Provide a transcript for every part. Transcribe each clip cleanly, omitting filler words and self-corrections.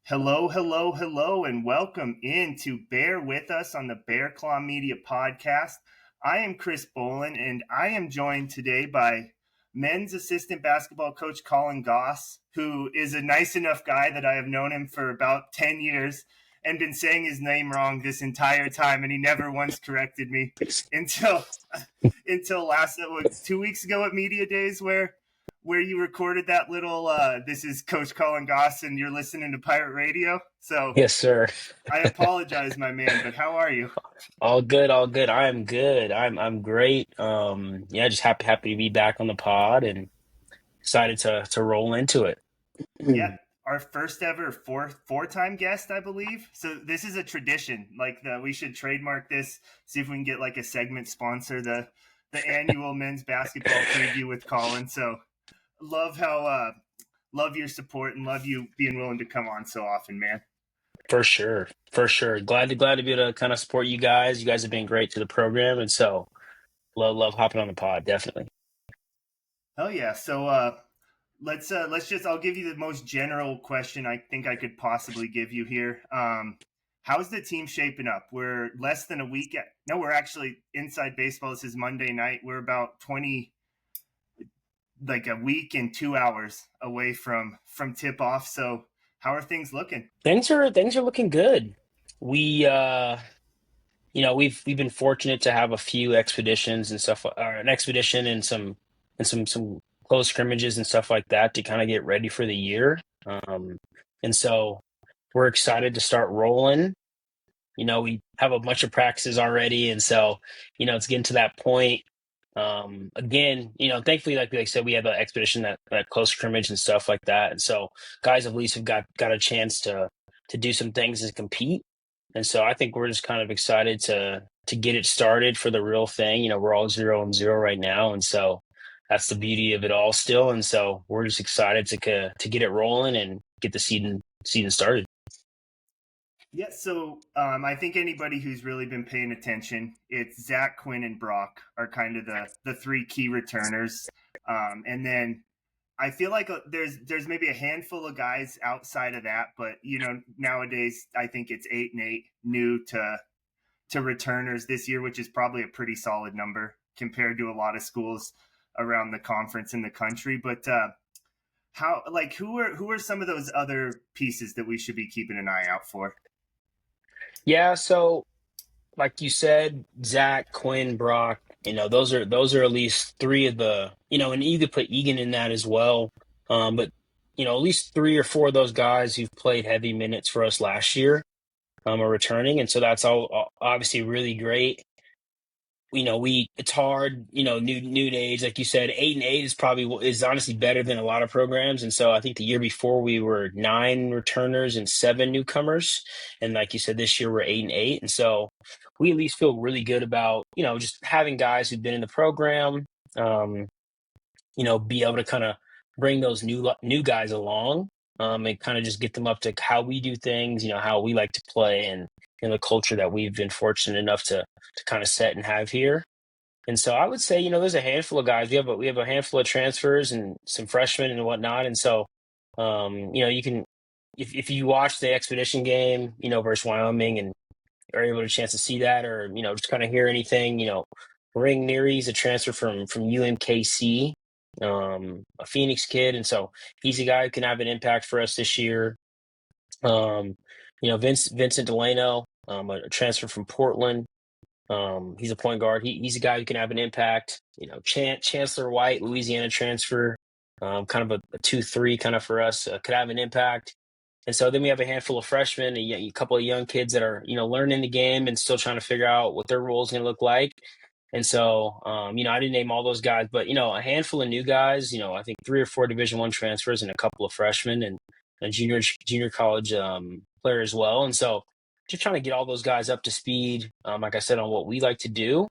Hello, hello, hello, and welcome in to Bear With Us on the Bear Claw Media Podcast. I am Chris Bolin, and I am joined today by men's assistant basketball coach Colin Gause, who is a nice enough guy that I have known him for about 10 years and been saying his name wrong this entire time, and he never once corrected me until last 2 weeks ago at Media Days where you recorded that little this is Coach Colin Goss and you're listening to Pirate Radio. So Yes, sir. I apologize, my man, but how are you? All good, all good. I am good. I'm great. Yeah, just happy to be back on the pod and excited to roll into it. Yeah, our first ever four-time guest, I believe. So this is a tradition. We should trademark this. See if we can get like a segment sponsor the annual men's basketball preview with Colin. So love how love your support and love you being willing to come on so often, man. For sure, for sure. Glad to be able to kind of support you guys. You guys have been great to the program, and so love hopping on the pod. Definitely. Oh yeah. So let's just I'll give you the most general question I think I could possibly give you here. How's the team shaping up? We're less than a week no, we're actually inside baseball. This is Monday night. We're about 20 like a week and 2 hours away from tip off. So how are things looking? Things are looking good. We we've been fortunate to have a few expeditions and stuff, or an expedition and some close scrimmages and stuff like that to kind of get ready for the year. And so we're excited to start rolling. We have a bunch of practices already, and so it's getting to that point. Again, thankfully, like I said, we have an expedition that close scrimmage and stuff like that, and so guys at least have got a chance to do some things and compete. And so I think we're just kind of excited to get it started for the real thing. We're all 0-0 right now, and so that's the beauty of it all still. And so we're just excited to get it rolling and get the season started. Yeah, so I think anybody who's really been paying attention, it's Zach, Quinn, and Brock are kind of the three key returners, and then I feel like there's maybe a handful of guys outside of that, but nowadays I think it's 8 and 8 new to returners this year, which is probably a pretty solid number compared to a lot of schools around the conference in the country. But who are some of those other pieces that we should be keeping an eye out for? Yeah, so like you said, Zach, Quinn, Brock, those are at least three of the, and you could put Egan in that as well. But at least three or four of those guys who've played heavy minutes for us last year are returning, and so that's all obviously really great. It's hard, new age, like you said, 8 and 8 is honestly better than a lot of programs. And so I think the year before we were 9 returners and 7 newcomers. And like you said, this year we're 8 and 8. And so we at least feel really good about, just having guys who've been in the program, be able to kind of bring those new guys along, and kind of just get them up to how we do things, how we like to play and the culture that we've been fortunate enough to kind of set and have here. And so I would say, there's a handful of guys. We have a handful of transfers and some freshmen and whatnot. And so, you can, if you watch the expedition game, versus Wyoming and are able to chance to see that, or just kind of hear anything, Ring Neary's a transfer from UMKC, a Phoenix kid, and so he's a guy who can have an impact for us this year. Vincent Delano, a transfer from Portland. He's a point guard. He's a guy who can have an impact. Chancellor White, Louisiana transfer, kind of a 2-3 kind of for us, could have an impact. And so then we have a handful of freshmen, a couple of young kids that are, learning the game and still trying to figure out what their role is going to look like. And so, I didn't name all those guys, but, a handful of new guys, I think 3 or 4 Division I transfers and a couple of freshmen and a junior college player as well. And so just trying to get all those guys up to speed, like I said, on what we like to do.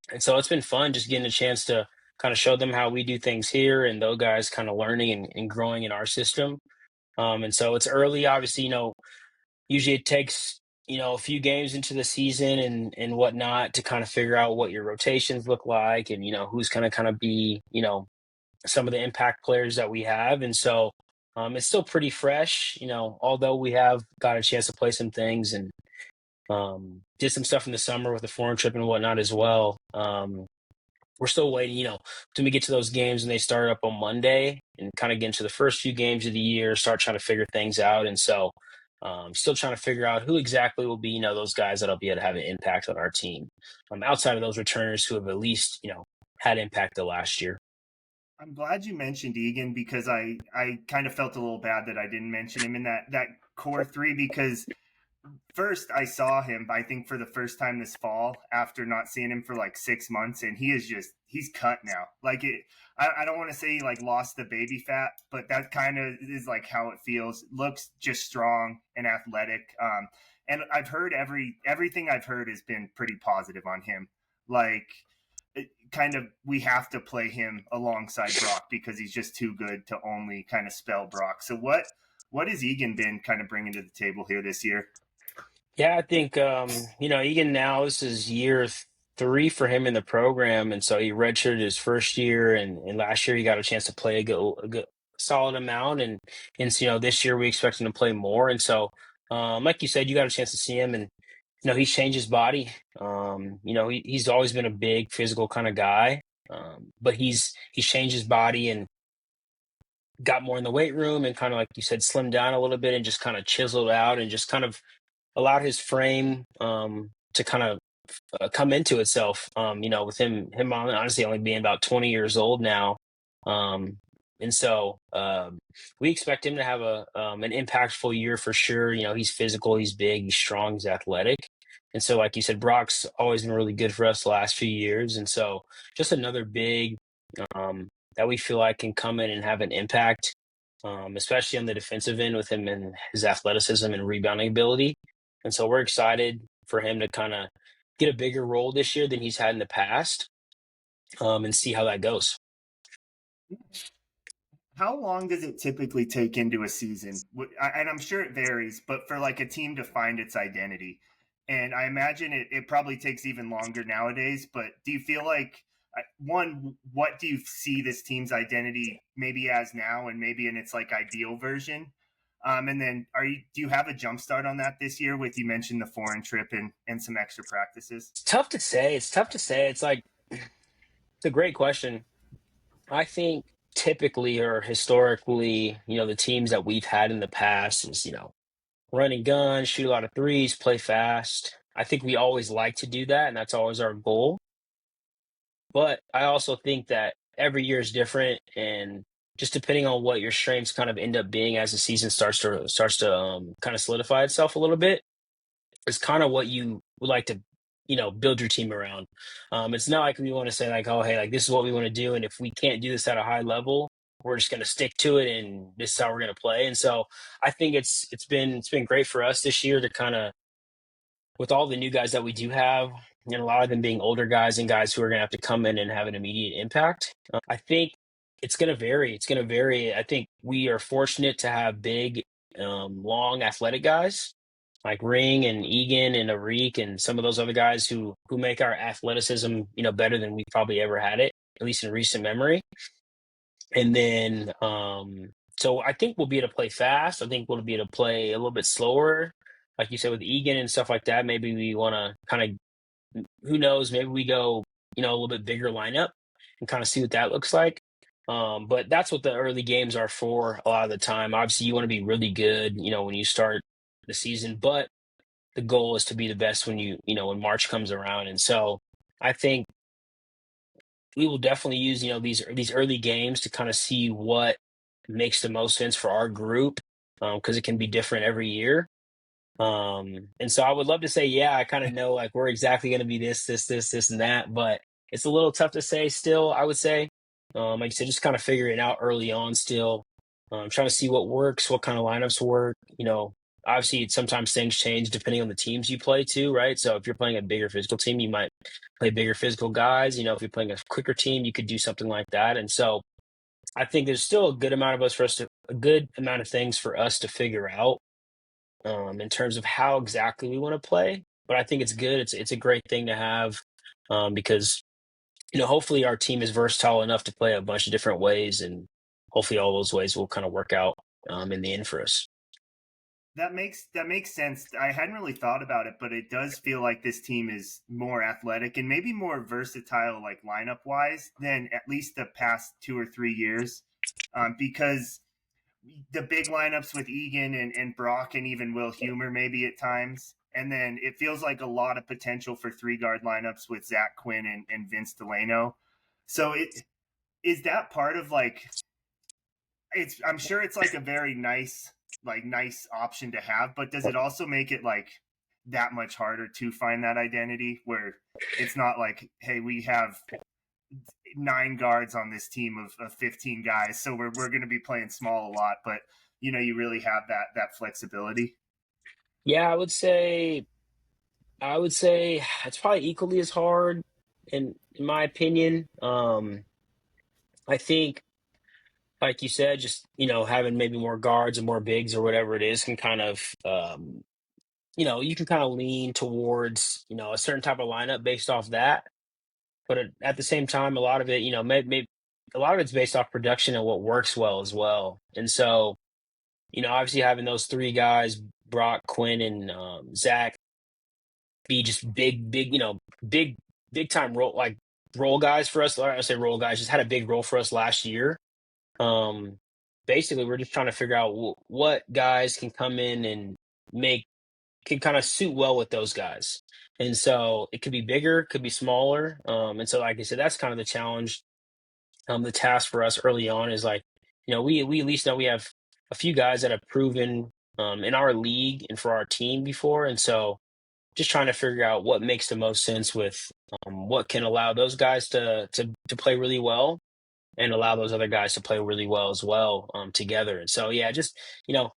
And so it's been fun just getting a chance to kind of show them how we do things here and those guys kind of learning and growing in our system. And so it's early, obviously, usually it takes, a few games into the season and whatnot to kind of figure out what your rotations look like and, who's going to kind of be, some of the impact players that we have. And so It's still pretty fresh, although we have got a chance to play some things and did some stuff in the summer with the foreign trip and whatnot as well. We're still waiting, till we get to those games and they start up on Monday and kind of get into the first few games of the year, start trying to figure things out. And so, still trying to figure out who exactly will be, those guys that'll be able to have an impact on our team. Outside of those returners who have at least, had impact the last year. I'm glad you mentioned Egan because I kind of felt a little bad that I didn't mention him in that core three because first I saw him, I think, for the first time this fall after not seeing him for like 6 months, and he's cut now. Like it, I don't want to say he like lost the baby fat, but that kind of is like how it feels. Looks just strong and athletic. And I've heard everything I've heard has been pretty positive on him. Like kind of we have to play him alongside Brock because he's just too good to only kind of spell Brock. So what has Egan been kind of bringing to the table here this year? Yeah, I think Egan now this is year three for him in the program, and so he redshirted his first year, and last year he got a chance to play a good solid amount, and so, this year we expect him to play more, and so like you said, you got a chance to see him, and he's changed his body. He's always been a big physical kind of guy, but he's changed his body and got more in the weight room, and kind of like you said, slimmed down a little bit, and just kind of chiseled out, and just kind of allowed his frame to kind of come into itself. With him honestly only being about 20 years old now, and so we expect him to have an impactful year for sure. He's physical, he's big, he's strong, he's athletic, and so like you said, Brock's always been really good for us the last few years, and so just another big that we feel like can come in and have an impact. Especially on the defensive end with him and his athleticism and rebounding ability. And so we're excited for him to kind of get a bigger role this year than he's had in the past, and see how that goes. How long does it typically take into a season? And I'm sure it varies, but for like a team to find its identity, and I imagine it probably takes even longer nowadays. But do you feel like one, what do you see this team's identity maybe as now, and maybe in its like ideal version? And then do you have a jump start on that this year? With you mentioned the foreign trip and some extra practices. It's tough to say. It's tough to say. It's like it's a great question. I think typically or historically, the teams that we've had in the past is, run and gun, shoot a lot of threes, play fast. I think we always like to do that, and that's always our goal. But I also think that every year is different, and just depending on what your strengths kind of end up being as the season starts to kind of solidify itself a little bit, is kind of what you would like to, build your team around. It's not like we want to say like, oh, hey, like this is what we want to do, and if we can't do this at a high level, we're just going to stick to it, and this is how we're going to play. And so I think it's been great for us this year to kind of, with all the new guys that we do have, and a lot of them being older guys and guys who are going to have to come in and have an immediate impact. I think it's going to vary. It's going to vary. I think we are fortunate to have big, long, athletic guys like Ring and Egan and Arik and some of those other guys who make our athleticism, better than we probably ever had it, at least in recent memory. And then, so I think we'll be able to play fast. I think we'll be able to play a little bit slower, like you said with Egan and stuff like that. Maybe we want to kind of, who knows? Maybe we go, a little bit bigger lineup and kind of see what that looks like. But that's what the early games are for a lot of the time. Obviously, you want to be really good, when you start the season, but the goal is to be the best when when March comes around. And so I think we will definitely use, these early games to kind of see what makes the most sense for our group, because it can be different every year. And so I would love to say, yeah, I kind of know like we're exactly going to be this, and that, but it's a little tough to say still, I would say. Like you said, just kind of figuring it out early on still. Trying to see what works, what kind of lineups work. Obviously sometimes things change depending on the teams you play too, right? So if you're playing a bigger physical team, you might play bigger physical guys. If you're playing a quicker team, you could do something like that. And so I think there's still a good amount of things for us to figure out, in terms of how exactly we want to play. But I think it's good. It's a great thing to have, because hopefully our team is versatile enough to play a bunch of different ways, and hopefully all those ways will kind of work out. in the end for us. That makes sense. I hadn't really thought about it, but it does feel like this team is more athletic and maybe more versatile, like lineup wise, than at least the past 2 or 3 years. Because the big lineups with Egan and Brock and even Will Humer maybe at times, and then it feels like a lot of potential for 3 guard lineups with Zach Quinn and Vince Delano. So is that part of like I'm sure it's like a very nice option to have, but does it also make it like that much harder to find that identity where it's not like, hey, we have 9 guards on this team of 15 guys, so we're going to be playing small a lot, but you really have that flexibility. Yeah, I would say it's probably equally as hard in my opinion. I think, like you said, just having maybe more guards and more bigs or whatever it is can kind of you can kind of lean towards a certain type of lineup based off that. But at the same time, a lot of it, maybe a lot of it's based off production and what works well as well. And so, obviously having those three guys, Brock, Quinn, and Zach, be just big, big time role guys for us. I say role guys, just had a big role for us last year. Um, Basically, we're just trying to figure out what guys can come in and make can kind of suit well with those guys. And so it could be bigger, could be smaller. And so, like I said, that's kind of the challenge. The task for us early on is like, we at least know we have a few guys that have proven in our league and for our team before. And so just trying to figure out what makes the most sense with what can allow those guys to play really well and allow those other guys to play really well as well together. And so, yeah, just,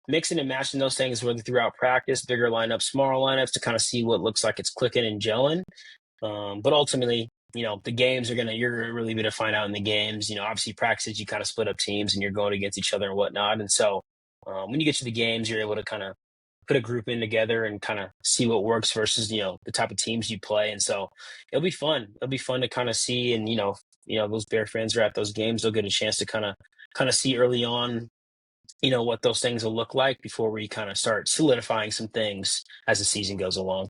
mixing and matching those things really throughout practice, bigger lineups, smaller lineups to kind of see what looks like it's clicking and gelling. But ultimately, the games you're really going to find out in the games. Obviously practices, you kind of split up teams and you're going against each other and whatnot. And so when you get to the games, you're able to kind of put a group in together and kind of see what works versus, the type of teams you play. And so it'll be fun. It'll be fun to kind of see. And, those Bear fans are at those games. They'll get a chance to kind of see early on, what those things will look like before we kind of start solidifying some things as the season goes along.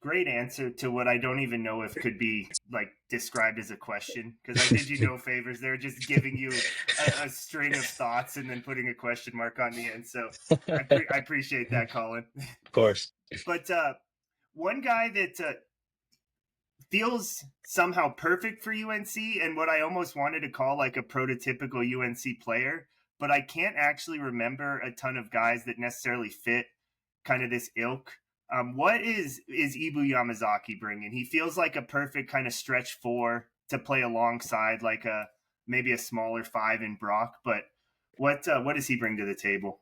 Great answer to what I don't even know if could be like described as a question, because I did you no favors. They're just giving you a string of thoughts and then putting a question mark on the end. So I appreciate that, Colin. Of course. But one guy that feels somehow perfect for UNC and what I almost wanted to call like a prototypical UNC player, but I can't actually remember a ton of guys that necessarily fit kind of this ilk. What is Ibu Yamazaki bringing? He feels like a perfect kind of stretch 4 to play alongside like a maybe a smaller 5 in Brock, but what does he bring to the table?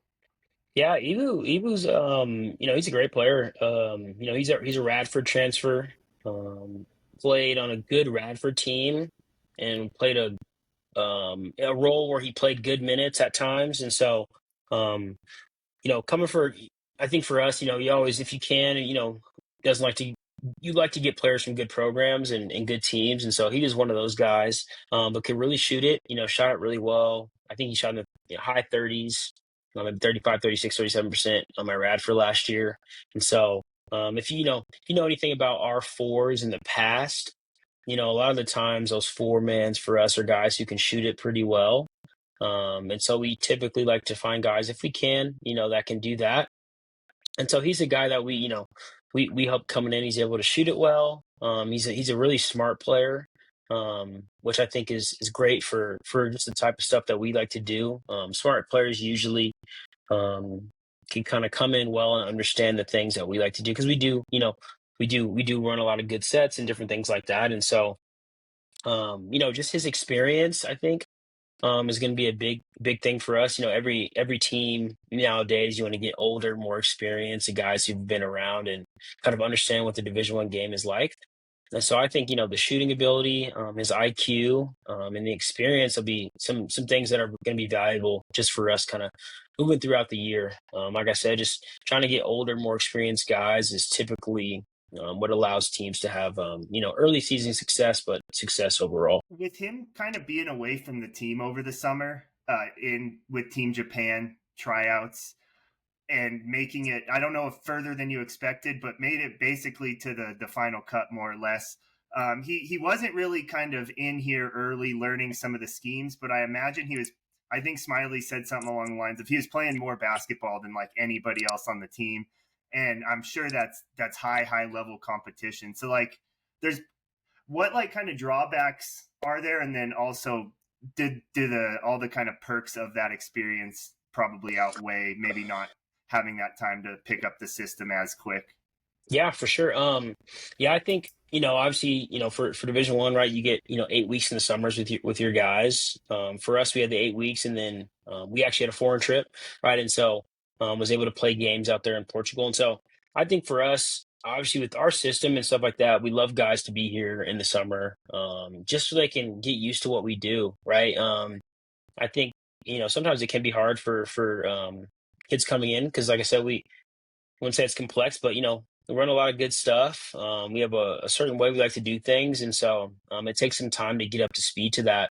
Yeah, Ibu's he's a great player. He's a Radford transfer. Um, Played on a good Radford team and played a role where he played good minutes at times. And so um, coming for, I think for us, you always, if you can, doesn't like to, you like to get players from good programs and good teams. And so he is one of those guys, but could really shoot it, shot it really well. I think he shot in the high 30s, 35, 36, 37% on my rad for last year. And so if you know anything about our fours in the past, a lot of the times those four mans for us are guys who can shoot it pretty well. And so we typically like to find guys if we can, that can do that. And so he's a guy that we help coming in. He's able to shoot it well. He's a really smart player, which I think is great for just the type of stuff that we like to do. Smart players usually can kind of come in well and understand the things that we like to do because we do run a lot of good sets and different things like that. And so just his experience, I think is going to be a big thing for us. Every team nowadays, you want to get older, more experienced, and guys who've been around and kind of understand what the Division I game is like. And so I think the shooting ability, his IQ, and the experience will be some things that are going to be valuable just for us, kind of moving throughout the year. Like I said, just trying to get older, more experienced guys is typically what allows teams to have early season success, but success overall. With him kind of being away from the team over the summer, in with Team Japan tryouts and making it, I don't know if further than you expected, but made it basically to the final cut more or less. He wasn't really kind of in here early learning some of the schemes, but I imagine he was. I think Smiley said something along the lines of he was playing more basketball than like anybody else on the team, and I'm sure that's high level competition. So like, there's what like kind of drawbacks are there, and then also did the all the kind of perks of that experience probably outweigh maybe not having that time to pick up the system as quick. Yeah, for sure. Yeah, I think, obviously, for Division 1, right, you get, 8 weeks in the summers with your guys. For us, we had the 8 weeks, and then we actually had a foreign trip, right? And so was able to play games out there in Portugal. And so I think for us, obviously with our system and stuff like that, we love guys to be here in the summer, just so they can get used to what we do, right? I think, sometimes it can be hard for kids coming in because, like I said, we wouldn't say it's complex, but we run a lot of good stuff. We have a certain way we like to do things, and so it takes some time to get up to speed to that.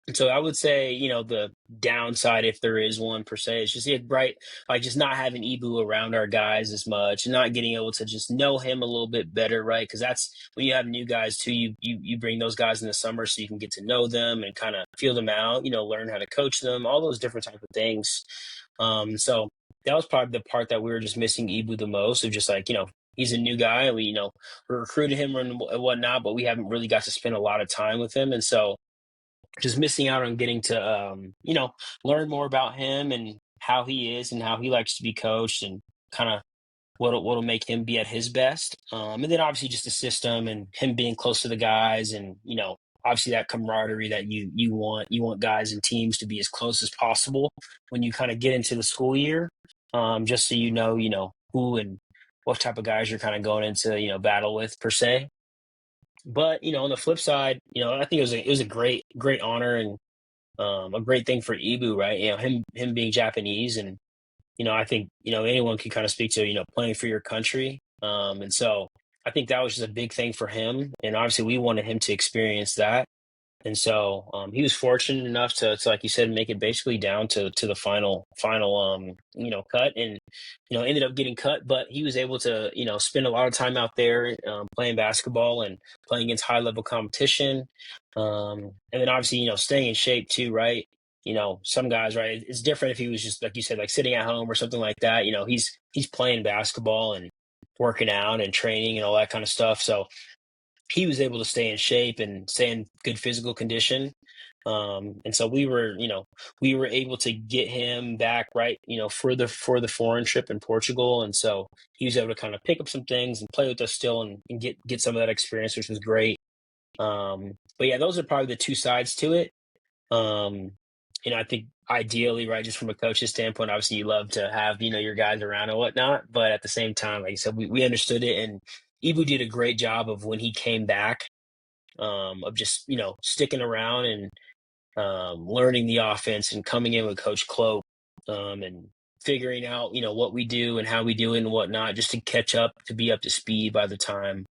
And so I would say, the downside, if there is one per se, is just right, like just not having Ibu around our guys as much, and not getting able to just know him a little bit better, right? Because that's when you have new guys too. You bring those guys in the summer so you can get to know them and kind of feel them out. Learn how to coach them, all those different type of things. So that was probably the part that we were just missing Ibu the most, of just like, he's a new guy, and we recruited him and whatnot, but we haven't really got to spend a lot of time with him, and so just missing out on getting to learn more about him and how he is and how he likes to be coached, and kind of what'll make him be at his best. And then obviously just the system and him being close to the guys, and obviously that camaraderie that you want guys and teams to be as close as possible when you kind of get into the school year, just so who and what type of guys you're kind of going into battle with per se. But on the flip side, I think it was a great honor, and a great thing for Ibu, right? Him being Japanese, and I think anyone can kind of speak to playing for your country, and so I think that was just a big thing for him, and obviously we wanted him to experience that. And so he was fortunate enough to, like you said, make it basically down to the final cut, and ended up getting cut, but he was able to spend a lot of time out there, playing basketball and playing against high level competition, and then obviously staying in shape too, right? Some guys, right? It's different if he was just like you said, like sitting at home or something like that. He's playing basketball and working out and training and all that kind of stuff. So he was able to stay in shape and stay in good physical condition. And so we were able to get him back, right, for the foreign trip in Portugal. And so he was able to kind of pick up some things and play with us still, and get some of that experience, which was great. But yeah, those are probably the two sides to it. Um, I think ideally, right, just from a coach's standpoint, obviously you love to have, your guys around and whatnot. But at the same time, like I said, we understood it. And Ibu did a great job of when he came back, of just, sticking around and learning the offense and coming in with Coach Cloak, and figuring out, what we do and how we do it and whatnot, just to catch up, to be up to speed by the time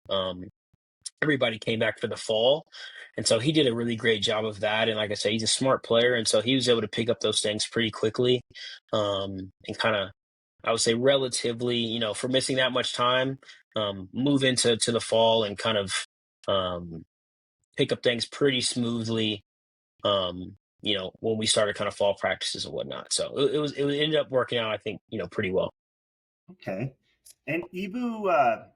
everybody came back for the fall. And so he did a really great job of that. And like I said, he's a smart player. And so he was able to pick up those things pretty quickly, and kind of, I would say, relatively, for missing that much time, move into the fall and kind of um, pick up things pretty smoothly, when we started kind of fall practices and whatnot. So it ended up working out, I think, pretty well. Okay. And Ibu's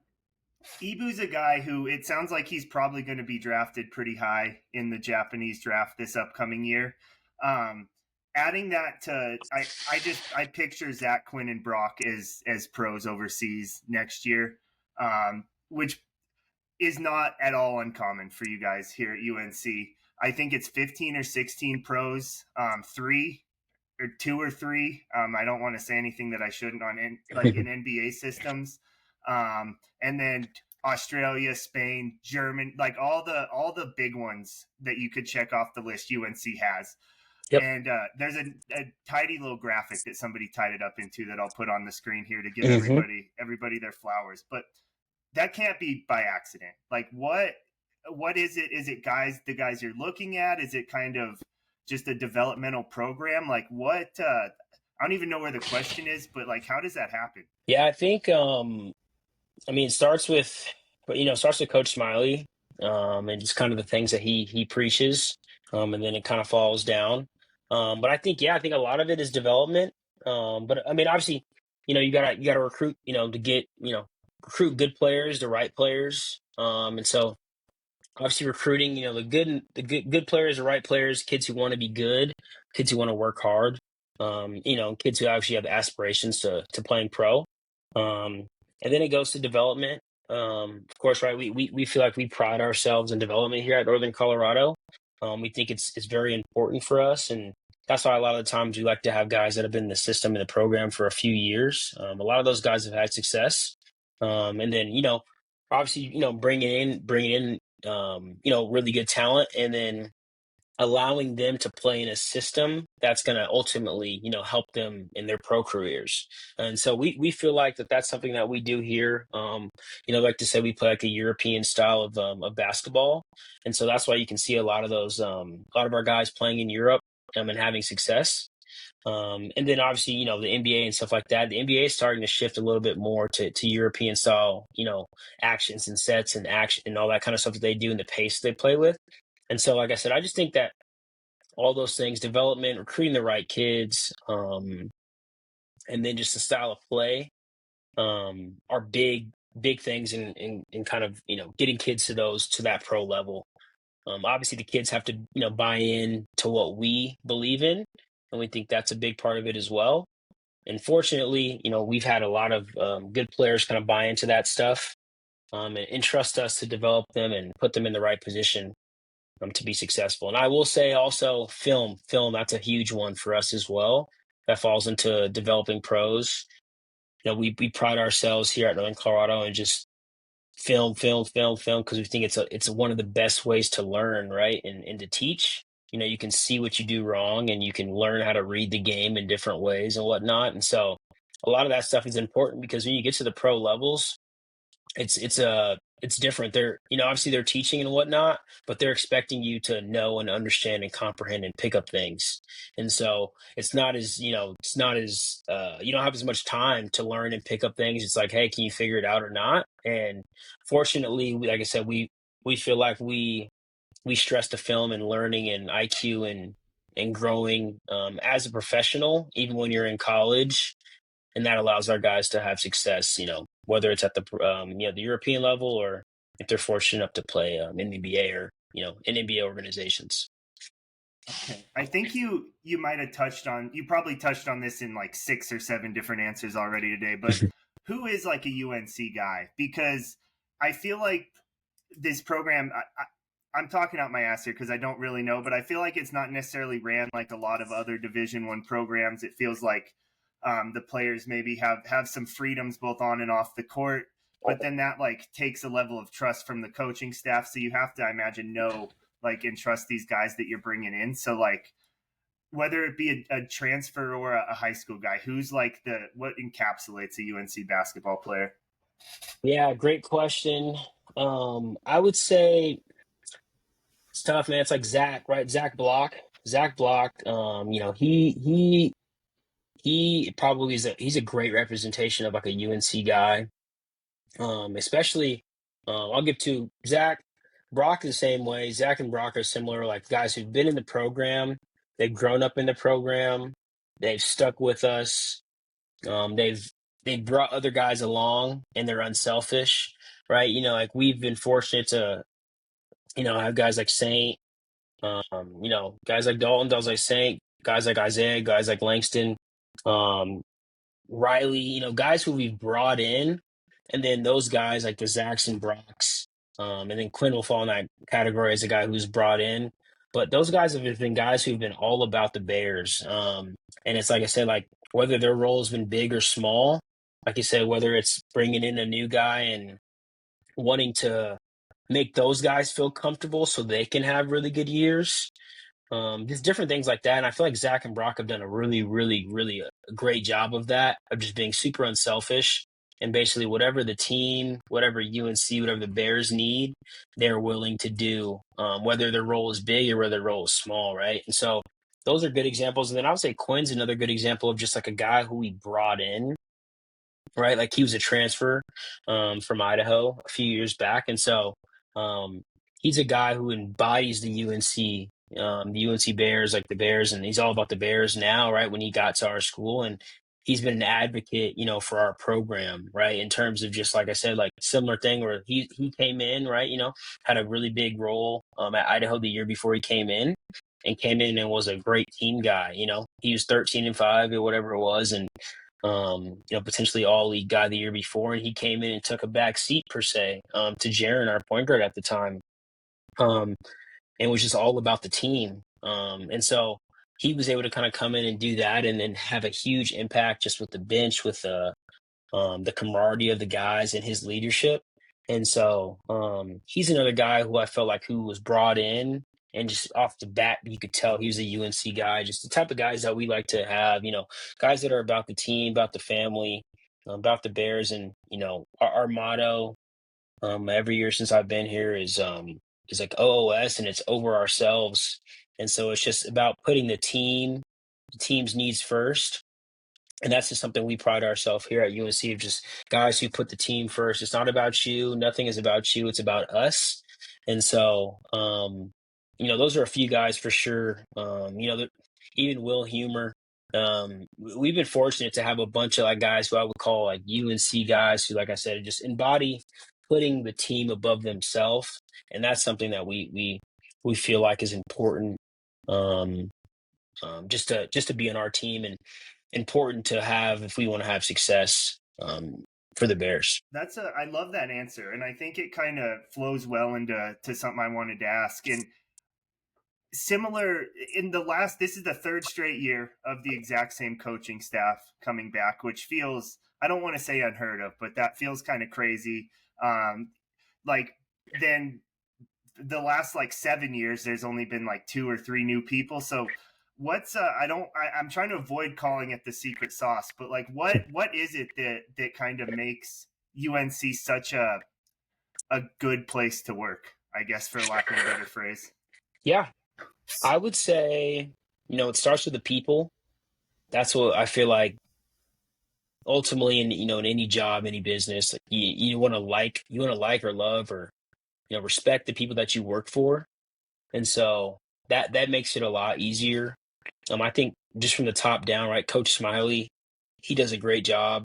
a guy who it sounds like he's probably going to be drafted pretty high in the Japanese draft this upcoming year. Um, Adding that to, I picture Zach Quinn and Brock as pros overseas next year, which is not at all uncommon for you guys here at UNC. I think it's 15 or 16 pros, three or two or three. I don't want to say anything that I shouldn't like in NBA systems. And then Australia, Spain, German, like all the big ones that you could check off the list UNC has. Yep. And there's a tidy little graphic that somebody tied it up into that I'll put on the screen here to give Hmm. everybody their flowers. But that can't be by accident. Like what is it? Is it the guys you're looking at? Is it kind of just a developmental program? Like what? I don't even know where the question is, but like, how does that happen? Yeah, I think I mean, it starts with, starts with Coach Smiley, and just kind of the things that he preaches, and then it kind of falls down. But I think, yeah, I think a lot of it is development. But I mean, obviously, you gotta recruit, to get, recruit good players, the right players. And so obviously recruiting, the good players, the right players, kids who want to be good, kids who want to work hard, kids who actually have aspirations to playing pro. Um, and then it goes to development. Of course, right? We feel like we pride ourselves in development here at Northern Colorado. We think it's very important for us, and that's why a lot of the times we like to have guys that have been in the system in the program for a few years. A lot of those guys have had success, and then obviously bringing in really good talent, and then allowing them to play in a system that's going to ultimately, help them in their pro careers. And so we feel like that's something that we do here. Like to say we play like a European style of basketball. And so that's why you can see a lot of a lot of our guys playing in Europe, and having success. And then obviously, the NBA and stuff like that. The NBA is starting to shift a little bit more to European style, actions and sets and action and all that kind of stuff that they do and the pace they play with. And so, like I said, I just think that all those things, development, recruiting the right kids, and then just the style of play, are big things in kind of, getting kids to that pro level. Obviously, the kids have to, buy in to what we believe in, and we think that's a big part of it as well. And fortunately, we've had a lot of good players kind of buy into that stuff, and entrust us to develop them and put them in the right position, to be successful. And I will say also film, that's a huge one for us as well. That falls into developing pros. We pride ourselves here at Northern Colorado and just film, because we think it's one of the best ways to learn, right? And to teach. You can see what you do wrong and you can learn how to read the game in different ways and whatnot. And so a lot of that stuff is important because when you get to the pro levels, it's different. They're obviously they're teaching and whatnot, but they're expecting you to know and understand and comprehend and pick up things. And so it's not as you don't have as much time to learn and pick up things. It's like, hey, can you figure it out or not? And fortunately, like I said, we feel like we stress the film and learning and IQ and growing, as a professional, even when you're in college, and that allows our guys to have success. Whether it's at the European level, or if they're fortunate enough to play, in the NBA, or in NBA organizations. Okay. I think you might have touched on you probably touched on this in like 6 or 7 different answers already today, but who is like a UNC guy? Because I feel like this program I'm talking out my ass here because I don't really know, but I feel like it's not necessarily ran like a lot of other Division 1 programs. It feels like the players maybe have some freedoms both on and off the court, but then that like takes a level of trust from the coaching staff. So you have to, I imagine, know like and trust these guys that you're bringing in. So like whether it be a transfer or a high school guy, who's like what encapsulates a UNC basketball player? Yeah, great question. I would say it's tough, man. It's like Zach, right? Zach Block. Zach Block. He probably he's a great representation of like a UNC guy. Especially, I'll give to Zach. Brock the same way. Zach and Brock are similar, like guys who've been in the program, they've grown up in the program, they've stuck with us. They've brought other guys along, and they're unselfish, right? Like we've been fortunate to, have guys like Saint, guys like Dalton, guys like Saint, guys like Isaiah, guys like Langston, um, Riley, guys who we've brought in, and then those guys like the Zacks and Brocks, and then Quinn will fall in that category as a guy who's brought in. But those guys have been guys who've been all about the Bears. And it's like I said, like whether their role has been big or small, like you said, whether it's bringing in a new guy and wanting to make those guys feel comfortable so they can have really good years, just different things like that. And I feel like Zach and Brock have done a really, really, really great job of that, of just being super unselfish. And basically, whatever the team, whatever UNC, whatever the Bears need, they're willing to do, whether their role is big or whether their role is small, right? And so those are good examples. And then I would say Quinn's another good example of just like a guy who we brought in, right? Like he was a transfer from Idaho a few years back, and so um, he's a guy who embodies the UNC Bears, like the Bears, and he's all about the Bears now, right? When he got to our school, and he's been an advocate, for our program, right? In terms of just like I said, like similar thing where he came in, right? Had a really big role at Idaho the year before he came in. And came in and was a great team guy. He was 13-5 or whatever it was, and potentially all league guy the year before, and he came in and took a back seat per se to Jaron, our point guard at the time, um, and was just all about the team. And so he was able to kind of come in and do that, and then have a huge impact just with the bench, with the camaraderie of the guys and his leadership. And so he's another guy who I felt like who was brought in, and just off the bat, you could tell he was a UNC guy, just the type of guys that we like to have, guys that are about the team, about the family, about the Bears. And, our motto every year since I've been here is like OOS, and it's over ourselves. And so it's just about putting the team's needs first, and that's just something we pride ourselves here at UNC, of just guys who put the team first. It's not about you. Nothing is about you. It's about us. And so, those are a few guys for sure. Even Will Humor. We've been fortunate to have a bunch of like guys who I would call like UNC guys who, like I said, just embody putting the team above themselves, and that's something that we feel like is important. Um, just to be on our team, and important to have if we want to have success for the Bears. I love that answer, and I think it kind of flows well into something I wanted to ask. And similar in the last, this is the third straight year of the exact same coaching staff coming back, which feels, I don't want to say unheard of, but that feels kind of crazy. Like then the last like 7 years, there's only been like two or three new people. So I'm trying to avoid calling it the secret sauce, but like what is it that kind of makes UNC such a good place to work, I guess, for lack of a better phrase? Yeah, I would say, it starts with the people. That's what I feel like ultimately in any job, any business, like, you want to like or love or respect the people that you work for. And so that makes it a lot easier. I think just from the top down, right? Coach Smiley, he does a great job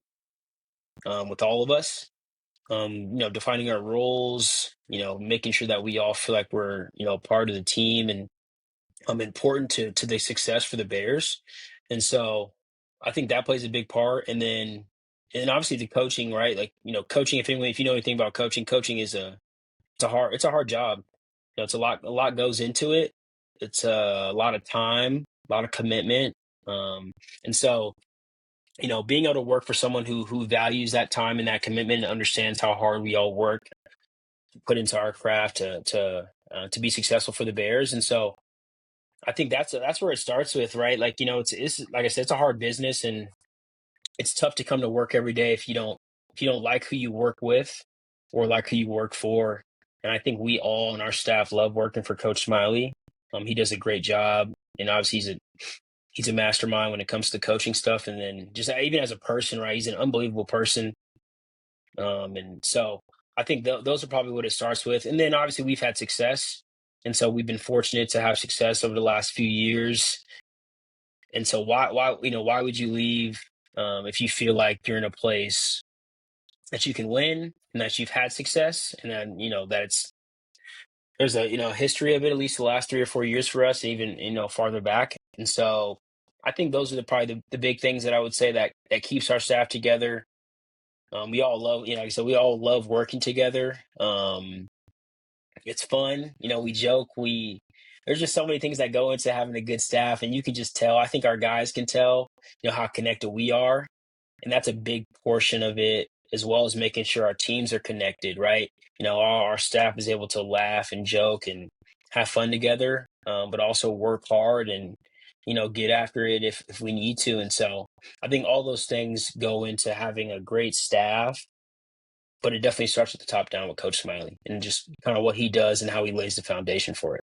with all of us. Defining our roles, making sure that we all feel like we're, part of the team, and important to the success for the Bears. And so I think that plays a big part. And obviously the coaching, right? Like, coaching, if you know anything about coaching, coaching is it's a hard job. It's a lot goes into it. It's a lot of time, a lot of commitment. And so, being able to work for someone who values that time and that commitment, and understands how hard we all work to put into our craft to be successful for the Bears. And so I think that's where it starts with, right? Like, it's like I said, it's a hard business, and it's tough to come to work every day if you don't like who you work with, or like who you work for. And I think we all and our staff love working for Coach Smiley. He does a great job, and obviously he's a mastermind when it comes to coaching stuff. And then just even as a person, right? He's an unbelievable person. And so I think those are probably what it starts with. And then obviously we've had success. And so we've been fortunate to have success over the last few years. And so why would you leave if you feel like you're in a place that you can win, and that you've had success, and then, that there's a, history of it, at least the last 3 or 4 years for us, and even, farther back. And so I think those are probably the big things that I would say that keeps our staff together. We all love, like I said, we all love working together. It's fun. We joke. There's just so many things that go into having a good staff, and you can just tell. I think our guys can tell, how connected we are, and that's a big portion of it, as well as making sure our teams are connected, right? Our staff is able to laugh and joke and have fun together, but also work hard and get after it if we need to. And so I think all those things go into having a great staff, but it definitely starts at the top down with Coach Smiley, and just kind of what he does and how he lays the foundation for it.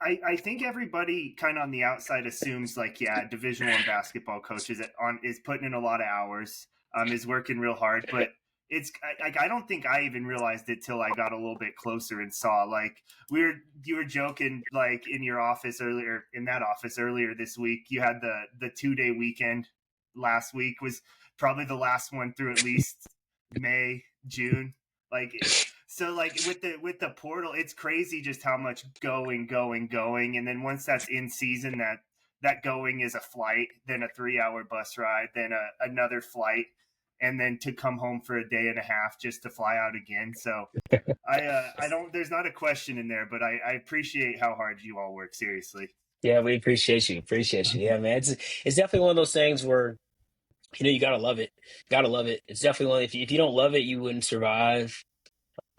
I think everybody kind of on the outside assumes like, yeah, Division One basketball coach is putting in a lot of hours, is working real hard, but like I don't think I even realized it till I got a little bit closer and saw like you were joking like in that office earlier this week. You had the 2 day weekend last week was probably the last one through at least May, June. Like so like with the portal, it's crazy just how much going, and then once that's in season, that going is a flight, then a 3 hour bus ride, then another flight, and then to come home for a day and a half just to fly out again. So I don't, there's not a question in there, but I appreciate how hard you all work, seriously. Yeah, we appreciate you. Appreciate you. Yeah, man. It's definitely one of those things where you gotta love it. Gotta love it. It's definitely one. If you don't love it, you wouldn't survive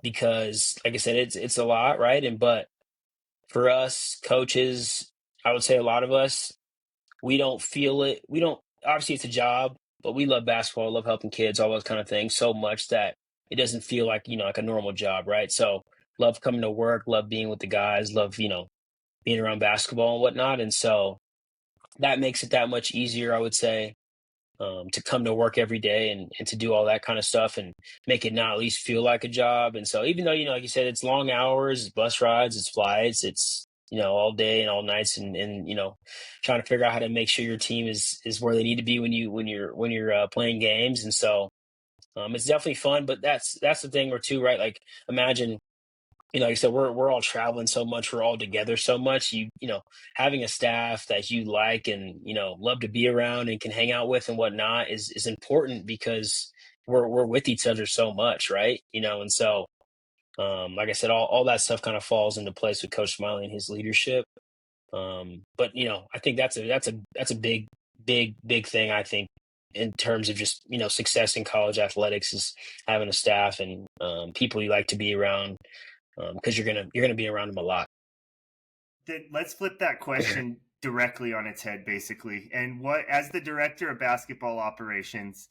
because, like I said, it's a lot, right? And but for us coaches, I would say a lot of us, we don't feel it. We don't. Obviously, it's a job, but we love basketball, love helping kids, all those kind of things so much that it doesn't feel like like a normal job, right? So love coming to work, love being with the guys, love being around basketball and whatnot, and so that makes it that much easier, I would say, to come to work every day and to do all that kind of stuff and make it not at least feel like a job. And so even though, like you said, it's long hours, it's bus rides, it's flights, it's, all day and all nights and, trying to figure out how to make sure your team is where they need to be when you're playing games. And so, it's definitely fun, but that's the thing or two, right? Like imagine, like I said, we're all traveling so much, we're all together so much. Having a staff that you like and love to be around and can hang out with and whatnot is important because we're with each other so much, right? And so like I said, all that stuff kind of falls into place with Coach Smiley and his leadership. But I think that's a big, big, big thing. I think in terms of just success in college athletics is having a staff and people you like to be around because you're gonna be around them a lot. Then let's flip that question directly on its head, basically. And what, as the director of basketball operations,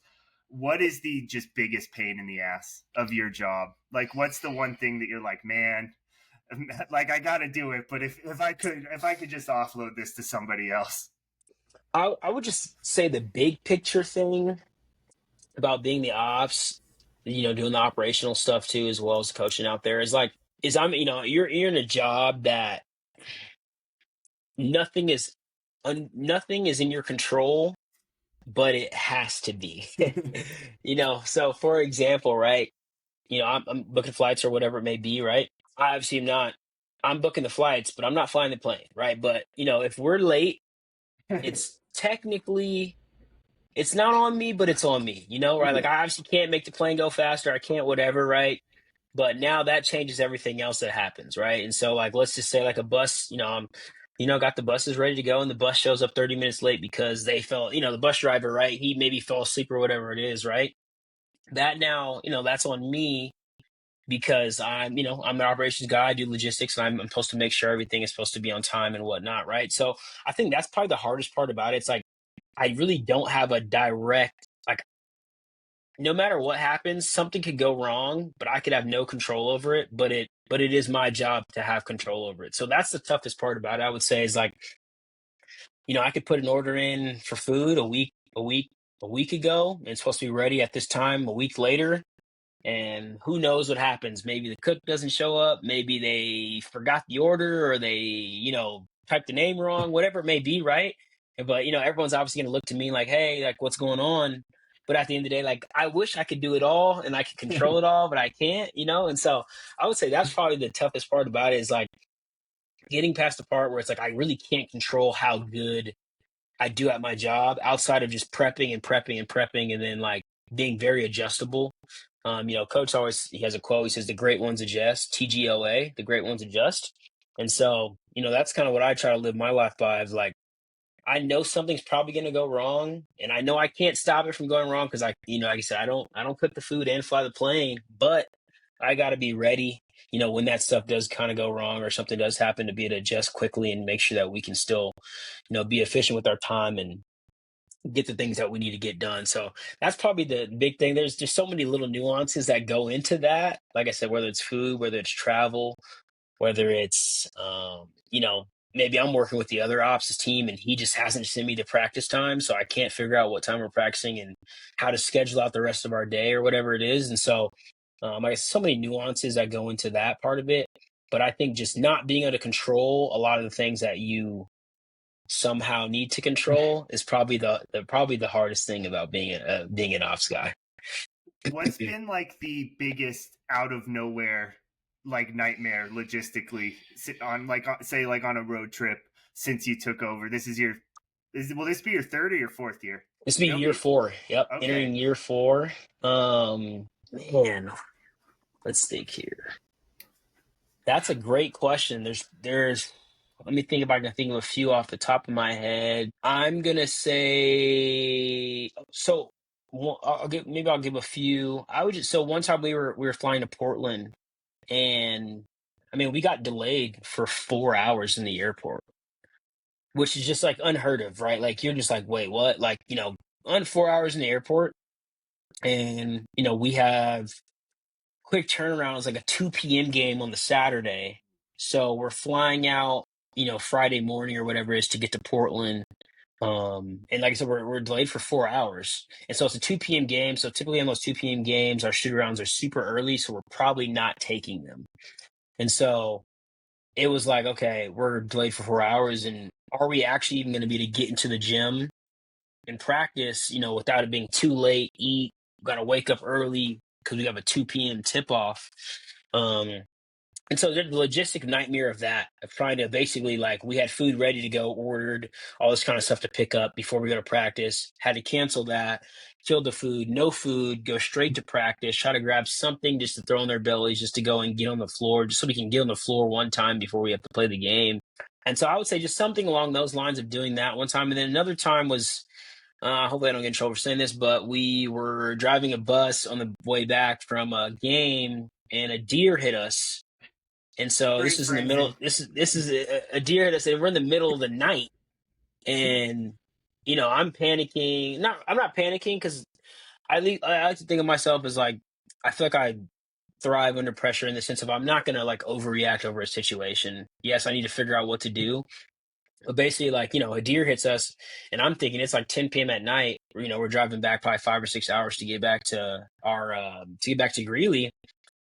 what is the just biggest pain in the ass of your job? Like, what's the one thing that you're like, man, like I got to do it, but if I could just offload this to somebody else. I would just say the big picture thing about being the ops, doing the operational stuff too, as well as coaching out there is I'm you're in a job that nothing is nothing is in your control, but it has to be. So for example, right? I'm booking flights or whatever it may be, right? I obviously am not. I'm booking the flights, but I'm not flying the plane, right? But if we're late, it's technically it's not on me, but it's on me, right? Like I obviously can't make the plane go faster. I can't whatever, right? But now that changes everything else that happens, right? And so like let's just say like a bus, I'm got the buses ready to go and the bus shows up 30 minutes late because they fell, the bus driver, right? He maybe fell asleep or whatever it is, right? That now, that's on me because I'm an operations guy, I do logistics, and I'm supposed to make sure everything is supposed to be on time and whatnot, right? So I think that's probably the hardest part about it. It's like I really don't have a direct like no matter what happens, something could go wrong, but I could have no control over it. But it is my job to have control over it. So that's the toughest part about it, I would say, is like, I could put an order in for food a week ago, and it's supposed to be ready at this time a week later. And who knows what happens? Maybe the cook doesn't show up, maybe they forgot the order or they, typed the name wrong, whatever it may be, right? But everyone's obviously gonna look to me like, hey, like what's going on? But at the end of the day, like I wish I could do it all and I could control it all, but I can't. And so I would say that's probably the toughest part about it is like getting past the part where it's like I really can't control how good I do at my job outside of just prepping and prepping and prepping and then like being very adjustable. Coach always he has a quote. He says, "The great ones adjust." TGOA, the great ones adjust. And so, that's kind of what I try to live my life by. Is like I know something's probably going to go wrong, and I know I can't stop it from going wrong because like I said, I don't cook the food and fly the plane, but I got to be ready. When that stuff does kind of go wrong or something does happen, to be able to adjust quickly and make sure that we can still, be efficient with our time and get the things that we need to get done. So that's probably the big thing. There's just so many little nuances that go into that. Like I said, whether it's food, whether it's travel, whether it's, maybe I'm working with the other ops team and he just hasn't sent me the practice time. So I can't figure out what time we're practicing and how to schedule out the rest of our day or whatever it is. And so, I guess so many nuances that go into that part of it. But I think just not being able to control a lot of the things that you somehow need to control is probably the hardest thing about being an ops guy. What's been like the biggest out of nowhere like nightmare logistically on like say like on a road trip since you took over? Will this be your third or your fourth year? This will be It'll year be four. Yep, okay. entering year four. Man, let's think here. That's a great question. There's let me think if I can think of a few off the top of my head. I'm gonna say so. I'll give a few. I would just so one time we were flying to Portland, and I mean we got delayed for 4 hours in the airport, which is just like unheard of, right? Like you're just like, wait, what? Like on 4 hours in the airport, and we have quick turnaround. Is like a 2 p.m. game on the Saturday. So we're flying out, Friday morning or whatever it is to get to Portland. And like I said, we're delayed for 4 hours. And so it's a 2 p.m. game. So typically on those 2 p.m. games, our shoot arounds are super early. So we're probably not taking them. And so it was like, okay, we're delayed for 4 hours. And are we actually even going to be to get into the gym and practice, without it being too late, eat, got to wake up early because we have a 2 p.m. tip off. Um, and so the logistic nightmare of that, of trying to basically like we had food ready to go, ordered all this kind of stuff to pick up before we go to practice, had to cancel that, killed the food, no food, go straight to practice, try to grab something just to throw in their bellies, just to go and get on the floor, just so we can get on the floor one time before we have to play the game. And so I would say just something along those lines of doing that one time. And then another time was hopefully I don't get in trouble for saying this, but we were driving a bus on the way back from a game, and a deer hit us. And so this Great is in the middle. phrasing. This is a deer hit us, and we're in the middle of the night. And I'm panicking. I'm not panicking because I like to think of myself as like I feel like I thrive under pressure in the sense of I'm not gonna like overreact over a situation. Yes, I need to figure out what to do, but basically, like, a deer hits us, and I'm thinking it's like 10 p.m. at night. We're driving back probably 5 or 6 hours to get back to Greeley.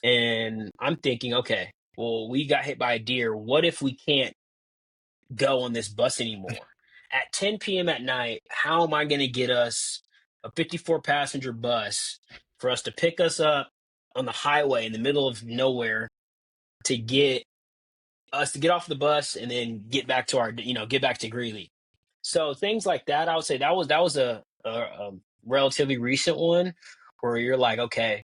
And I'm thinking, okay, well, we got hit by a deer. What if we can't go on this bus anymore? At 10 p.m. at night, how am I going to get us a 54 passenger bus for us to pick us up on the highway in the middle of nowhere to get us to get off the bus and then get back to Greeley? So things like that, I would say that was a relatively recent one where you're like, okay,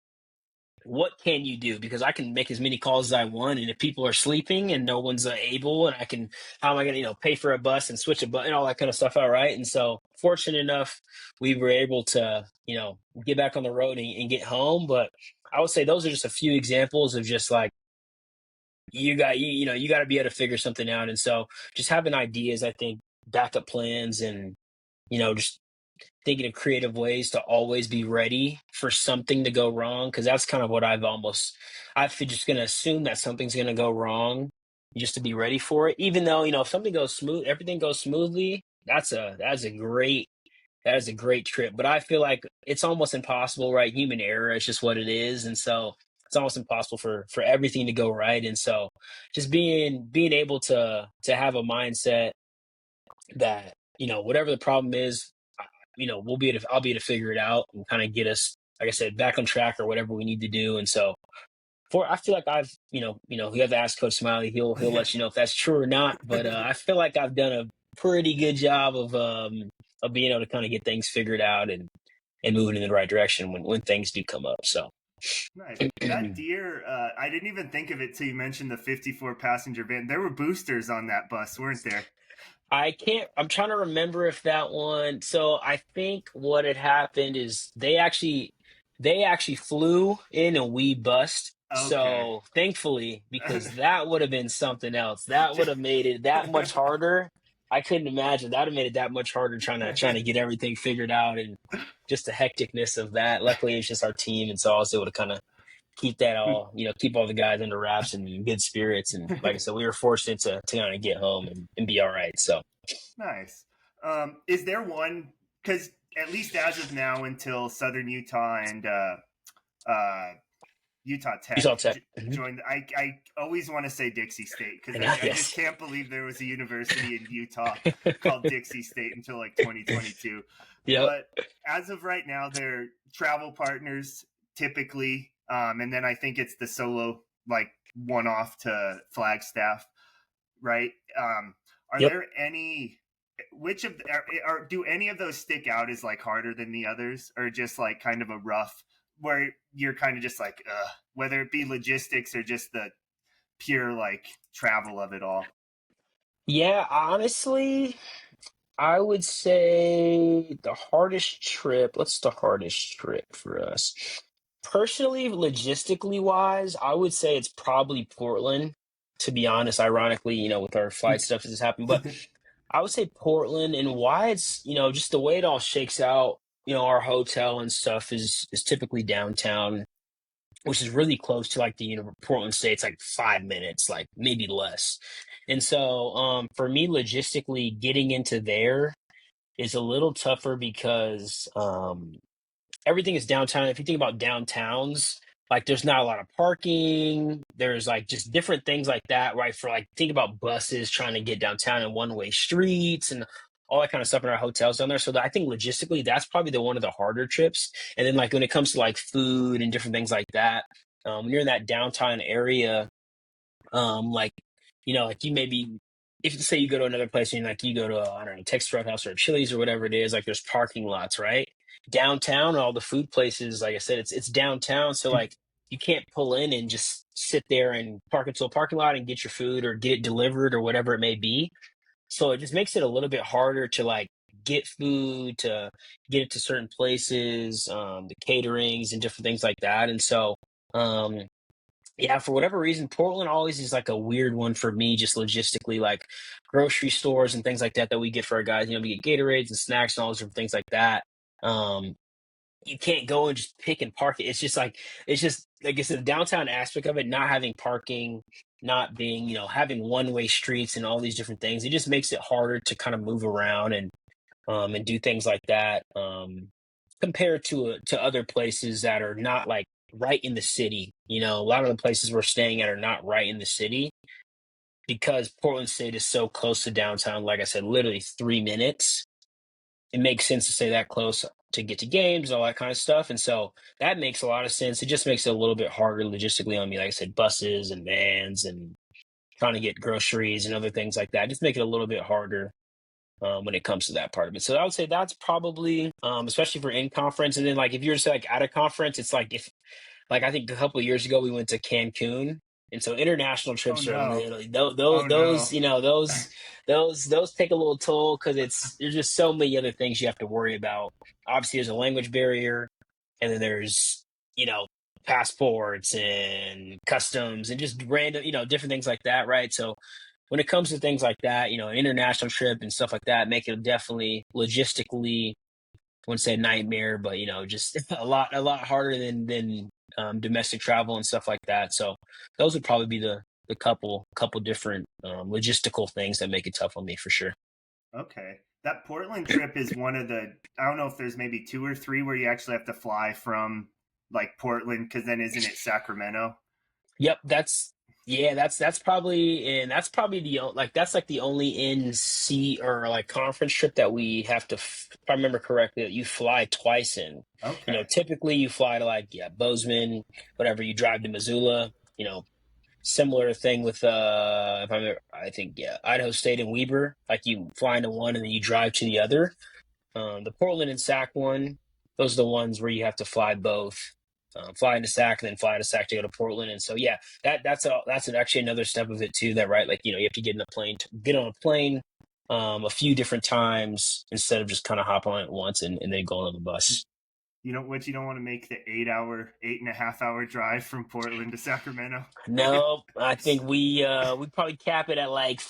what can you do? Because I can make as many calls as I want, and if people are sleeping and no one's able, and how am I going to pay for a bus and switch a bus and all that kind of stuff out, right? And so, fortunate enough, we were able to get back on the road and get home. But I would say those are just a few examples of just like you got to be able to figure something out. And so just having ideas, I think, backup plans, and just thinking of creative ways to always be ready for something to go wrong, because that's kind of what I've just going to assume that something's going to go wrong just to be ready for it. Even though if something goes smooth, everything goes smoothly, that is a great trip. But I feel like it's almost impossible, right? Human error is just what it is. And so it's almost impossible for everything to go right. And so just being able to have a mindset that, whatever the problem is, I'll be able to figure it out and kind of get us, like I said, back on track or whatever we need to do. And so I feel like I've, you have to ask Coach Smiley. He'll Yeah. let you know if that's true or not. But I feel like I've done a pretty good job of being able to kind of get things figured out and moving in the right direction when things do come up. So Nice. That deer, I didn't even think of it till you mentioned the 54 passenger van. There were boosters on that bus, weren't there? I'm trying to remember if that one. So I think what had happened is they actually flew in and we bust. Okay. So thankfully, because that would have been something else. That would have made it that much harder. I couldn't imagine that would have made it that much harder trying to get everything figured out, and just the hecticness of that. Luckily, it's just our team, and so I was able to kind of keep that all, keep all the guys under wraps and in good spirits. And like I said, we were fortunate to kind of get home and be all right. So Nice. Is there one? Because at least as of now, until Southern Utah and uh, Utah Utah Tech Tech. Mhm. joined. I always want to say Dixie State I because know, I just yes. can't believe there was a university in Utah called Dixie State until like 2022. Yep. But as of right now, they're travel partners typically, and then I think it's the solo like one off to Flagstaff, right? Are Yep. there any? Which of do any of those stick out as like harder than the others, or just like kind of a rough where you're kind of just like, whether it be logistics or just the pure like travel of it all? Yeah, honestly, I would say the hardest trip, what's the hardest trip for us? Personally, logistically wise, I would say it's probably Portland, to be honest, ironically, with our flight stuff has happened. But I would say Portland, and why it's, just the way it all shakes out, our hotel and stuff is typically downtown, which is really close to like the Portland State. It's like 5 minutes, like maybe less. And so for me, logistically getting into there is a little tougher because everything is downtown. If you think about downtowns, like there's not a lot of parking. There's like just different things like that, right? For like think about buses trying to get downtown and one-way streets and all that kind of stuff in our hotels down there. So I think logistically, that's probably the one of the harder trips. And then like when it comes to like food and different things like that, when you're in that downtown area, like like you maybe if say you go to another place and like you go to I don't know Texas Roadhouse or Chili's or whatever it is, like there's parking lots right downtown. All the food places, like I said, it's downtown, so like you can't pull in and just sit there and park into a parking lot and get your food or get it delivered or whatever it may be. So it just makes it a little bit harder to like get food, to get it to certain places, the caterings and different things like that. And so um yeah, for whatever reason, Portland always is like a weird one for me, just logistically, like grocery stores and things like that we get for our guys. We get Gatorades and snacks and all those different things like that. Um, you can't go and just pick and park it. It's just like I said, the downtown aspect of it, not having parking, not being, having one-way streets and all these different things. It just makes it harder to kind of move around and do things like that, compared to other places that are not like right in the city. A lot of the places we're staying at are not right in the city because Portland State is so close to downtown. Like I said, literally 3 minutes. It makes sense to stay that close to get to games, all that kind of stuff. And so that makes a lot of sense. It just makes it a little bit harder logistically on me. Like I said, buses and vans and trying to get groceries and other things like that. Just make it a little bit harder when it comes to that part of it. So I would say that's probably, especially for in conference. And then like if you're just like at a conference, it's like if like I think a couple of years ago we went to Cancun, and so international Oh trips are no! literally Oh those no! those take a little toll because there's just so many other things you have to worry about. Obviously, there's a language barrier, and then there's you know passports and customs and just random different things like that, right? So when it comes to things like that, an international trip and stuff like that, make it definitely logistically, I wouldn't say a nightmare, but just a lot harder than domestic travel and stuff like that. So those would probably be the couple different logistical things that make it tough on me for sure. Okay, that Portland trip is one of the. I don't know if there's maybe two or three where you actually have to fly from like Portland, because then isn't it Sacramento? Yep, that's probably like that's like the only in sea or like conference trip that we have to, if I remember correctly, that you fly twice in. Okay. Typically you fly to like Bozeman, whatever, you drive to Missoula, similar thing with if I remember, I think Idaho State and Weber, like you fly into one and then you drive to the other. The Portland and Sac one, those are the ones where you have to fly both. Fly into Sac and then fly to Sac to go to Portland, and so yeah, that's actually another step of it too. That right, like you have to get in a plane, get on a plane, a few different times instead of just kind of hop on it once and then going on the bus. You know what? You don't want to make the 8 hour, 8.5 hour drive from Portland to Sacramento. No, I think we probably cap it at like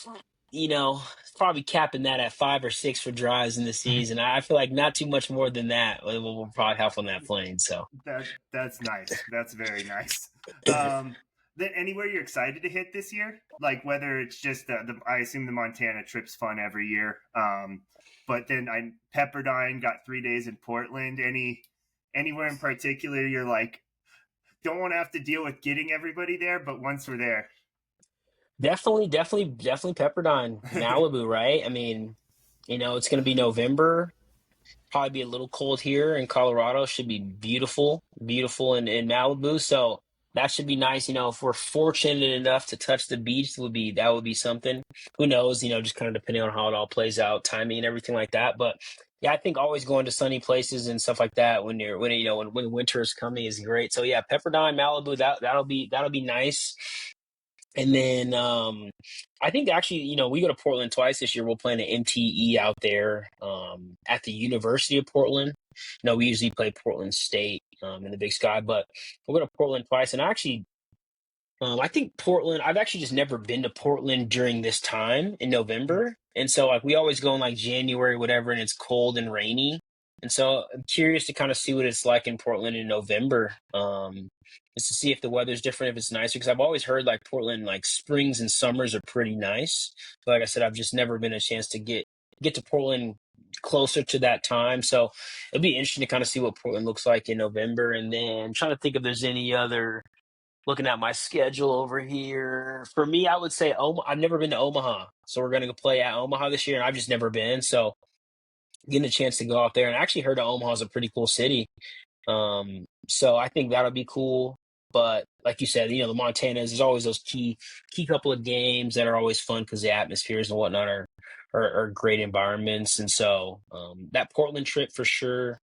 probably capping that at 5 or 6 for drives in the season. I feel like not too much more than that we'll probably have on that plane. So That's nice. That's very nice. Then anywhere you're excited to hit this year, like whether it's just I assume the Montana trip's fun every year. But then I Pepperdine got 3 days in Portland. Anywhere in particular you're like don't want to have to deal with getting everybody there, but once we're there, definitely Pepperdine, Malibu, right? I mean, it's going to be November. Probably be a little cold here in Colorado. Should be beautiful in Malibu. So that should be nice. If we're fortunate enough to touch the beach, that would be something. Who knows? Just kind of depending on how it all plays out, timing and everything like that. But yeah, I think always going to sunny places and stuff like that when winter is coming is great. So yeah, Pepperdine, Malibu, that'll be nice. And then I think actually, we go to Portland twice this year. We'll play an MTE out there at the University of Portland. We usually play Portland State in the Big Sky, but we'll go to Portland twice. And I think Portland, I've actually just never been to Portland during this time in November. And so like we always go in like January, whatever, and it's cold and rainy. And so I'm curious to kind of see what it's like in Portland in November. Just to see if the weather's different, if it's nicer. Because I've always heard like Portland, like springs and summers are pretty nice. But like I said, I've just never been a chance to get to Portland closer to that time. So it'll be interesting to kind of see what Portland looks like in November. And then I'm trying to think if there's any other looking at my schedule over here. For me, I would say I've never been to Omaha. So we're gonna go play at Omaha this year, and I've just never been. So getting a chance to go out there and I actually heard that Omaha is a pretty cool city. So I think that'll be cool. But like you said, the Montanas, there's always those key couple of games that are always fun because the atmospheres and whatnot are great environments. And so that Portland trip for sure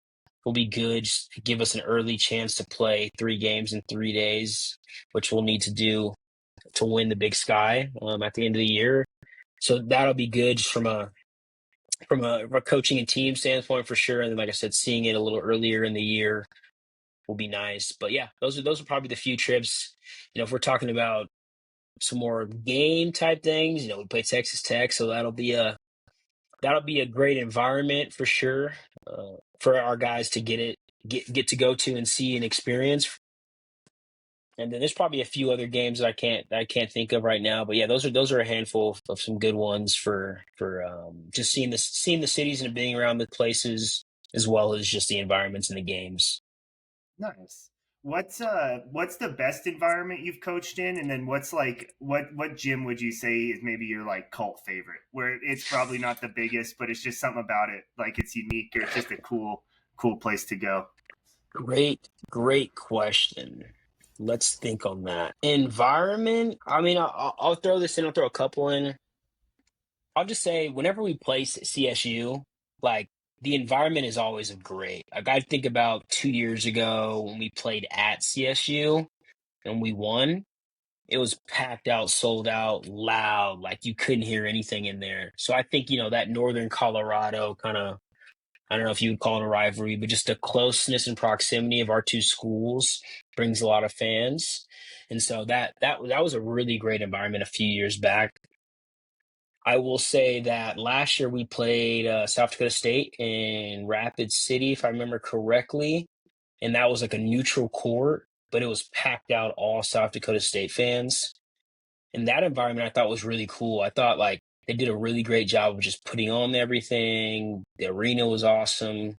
will be good. Just to give us an early chance to play 3 games in 3 days, which we'll need to do to win the Big Sky at the end of the year. So that'll be good just from a coaching and team standpoint for sure. And then, like I said, seeing it a little earlier in the year will be nice. But yeah, those are probably the few trips. If we're talking about some more game type things, we play Texas Tech, so that'll be a great environment for sure for our guys to get to go to and see and experience. And then there's probably a few other games that I can't think of right now. But yeah, those are a handful of some good ones for just seeing the cities and being around the places as well as just the environments and the games. nice. What's the best environment you've coached in, and then what's like what gym would you say is maybe your like cult favorite, where it's probably not the biggest, but it's just something about it, like it's unique or it's just a cool place to go. Great question. Let's think on that. Environment. I mean, I'll throw this in. I'll throw a couple in. I'll just say whenever we play CSU, like the environment is always great. Like I think about 2 years ago when we played at CSU and we won. It was packed out, sold out, loud, like you couldn't hear anything in there. So I think, that Northern Colorado kind of, I don't know if you would call it a rivalry, but just the closeness and proximity of our two schools brings a lot of fans. And so that was a really great environment a few years back. I will say that last year we played South Dakota State in Rapid City, if I remember correctly, and that was like a neutral court, but it was packed out all South Dakota State fans. And that environment I thought was really cool. I thought like they did a really great job of just putting on everything. The arena was awesome.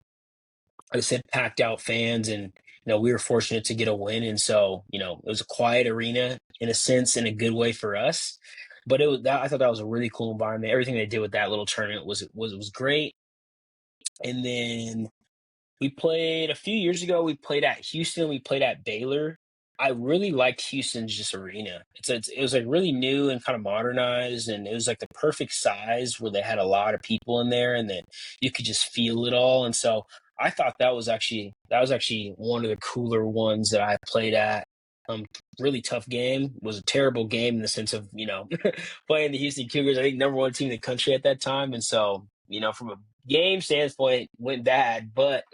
Like I said, packed out fans, and we were fortunate to get a win. And so it was a quiet arena in a sense, in a good way for us. But I thought that was a really cool environment. Everything they did with that little tournament was great. And then we played a few years ago. We played at Houston. We played at Baylor. I really liked Houston's just arena. It was like really new and kind of modernized, and it was like the perfect size where they had a lot of people in there, and then you could just feel it all. And so I thought that was actually one of the cooler ones that I played at. Um, Really tough game. It was a terrible game in the sense of playing the Houston Cougars. I think number one team in the country at that time, and so from a game standpoint, went bad, but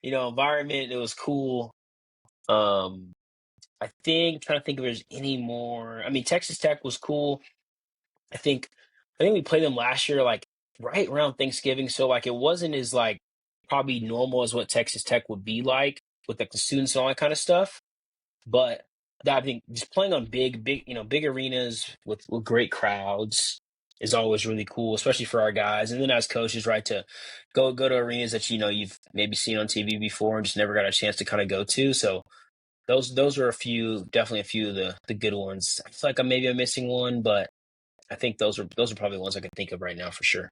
environment, it was cool. Um, trying to think if there's any more. I mean, Texas Tech was cool. I think I think we played them last year, like right around Thanksgiving. So like it wasn't as like probably normal as what Texas Tech would be like with like the students and all that kind of stuff. But I think just playing on big arenas with great crowds is always really cool, especially for our guys. And then as coaches, right, to go to arenas that you've maybe seen on TV before and just never got a chance to kind of go to. So those are definitely a few of the good ones. I feel like I'm missing one, but I think those are probably the ones I can think of right now for sure.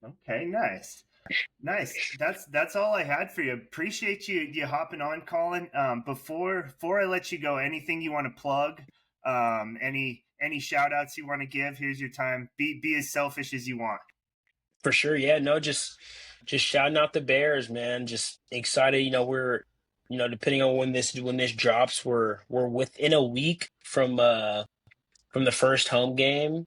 Okay, nice. Nice. That's all I had for you. Appreciate you hopping on, Colin. Before I let you go, anything you want to plug? Any shout outs you want to give? Here's your time. Be as selfish as you want. For sure, yeah. No, just shouting out the Bears, man. Just excited. We're depending on when this drops, we're within a week from the first home game,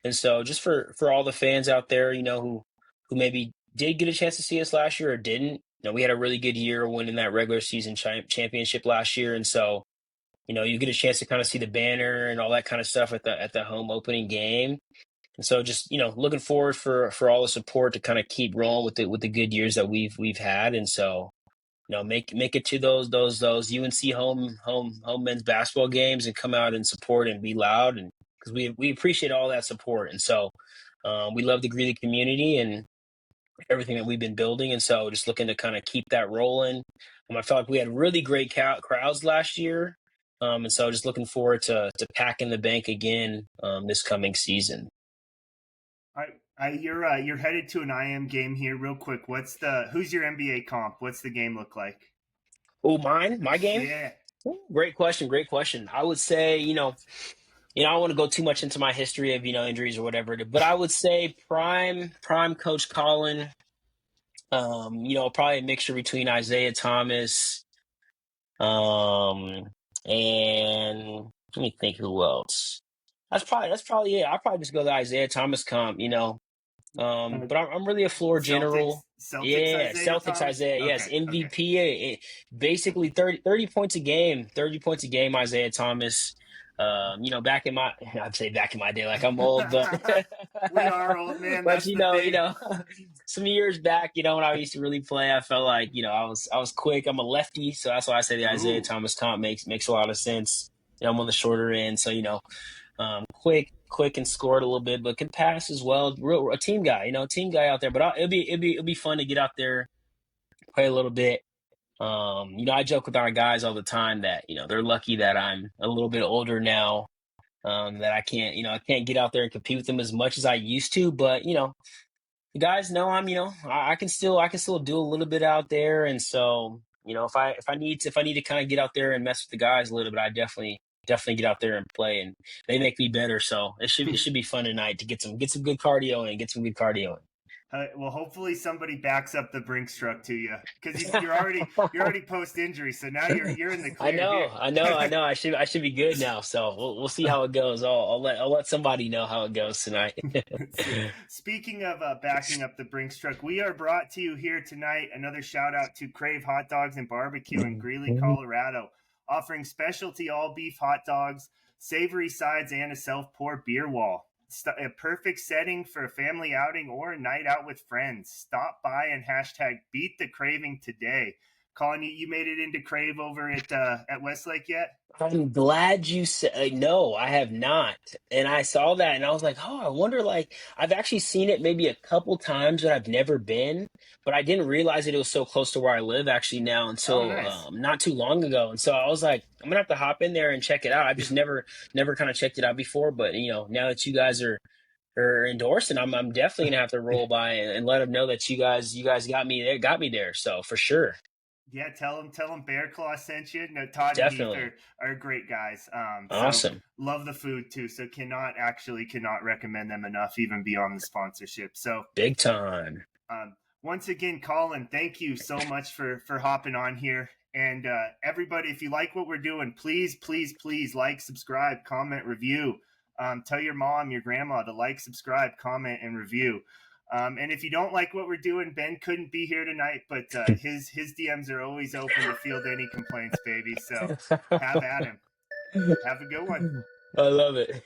and so just for all the fans out there, who maybe did get a chance to see us last year or didn't. We had a really good year winning that regular season championship last year, and so you get a chance to kind of see the banner and all that kind of stuff at the home opening game. And so just, looking forward for all the support to kind of keep rolling with the good years that we've had. And so, make it to those UNC home men's basketball games and come out and support and be loud, and because we appreciate all that support. And so we love the Greeley community and everything that we've been building. And so just looking to kind of keep that rolling. I felt like we had really great crowds last year. And so just looking forward to packing the bank again this coming season. You're headed to an IM game here, real quick. Who's your NBA comp? What's the game look like? Oh, my game? Yeah, Ooh, great question. Great question. I would say, I don't want to go too much into my history of, injuries or whatever, but I would say prime Coach Colin, probably a mixture between Isaiah Thomas, and let me think who else. That's probably it. I'll probably just go the Isaiah Thomas comp. kind of But I'm really a floor general. Celtics Yeah, Isaiah Celtics Thomas. Isaiah. Yes, Okay. MVP. Basically 30 points a game. 30 points a game. Isaiah Thomas. Back in my, I'd say back in my day, like I'm old, but We are old, man. but That's the thing. some years back, when I used to really play, I felt like I was quick. I'm a lefty, so that's why I say the Isaiah Ooh, Thomas comp makes a lot of sense. I'm on the shorter end, so quick and scored a little bit, but can pass as well. A team guy, team guy out there. But it'll be fun to get out there, play a little bit. I joke with our guys all the time that they're lucky that I'm a little bit older now. That I can't get out there and compete with them as much as I used to. But the guys know I can still do a little bit out there, and so if I need to kind of get out there and mess with the guys a little bit, I definitely get out there and play, and they make me better. So it should be fun tonight to get some good cardio and get some good cardio well, hopefully somebody backs up the Brinks truck to you because you're already post injury, so now you're in the I clear know, here. I know, I know. I should be good now. So we'll see how it goes. I'll let somebody know how it goes tonight. Speaking of backing up the Brinks truck, we are brought to you here tonight. Another shout out to Crave Hot Dogs and Barbecue in Greeley, Colorado, offering specialty all beef hot dogs, savory sides, and a self pour beer wall. A perfect setting for a family outing or a night out with friends. Stop by and hashtag beat the craving today. Colin, you made it into Crave over at Westlake yet? I'm glad you said no, I have not. And I saw that and I was like, oh, I wonder, like, I've actually seen it maybe a couple times, but I've never been. But I didn't realize that it was so close to where I live actually now Oh, until nice. not too long ago. And so I was like, I'm gonna have to hop in there and check it out. I've just never kind of checked it out before. But now that you guys are endorsing, I'm definitely gonna have to roll by and let them know that you guys got me there. So for sure, Yeah, tell them Bear Claw sent you. No, Todd and Heath definitely are great guys. So awesome, love the food too. So cannot recommend them enough, even beyond the sponsorship. So big time. once again, Colin, thank you so much for hopping on here. And everybody, if you like what we're doing, please like, subscribe, comment, review. Tell your mom, your grandma to like, subscribe, comment, and review. And if you don't like what we're doing, Ben couldn't be here tonight, but his DMs are always open to field any complaints, baby. So have at him. Have a good one. I love it.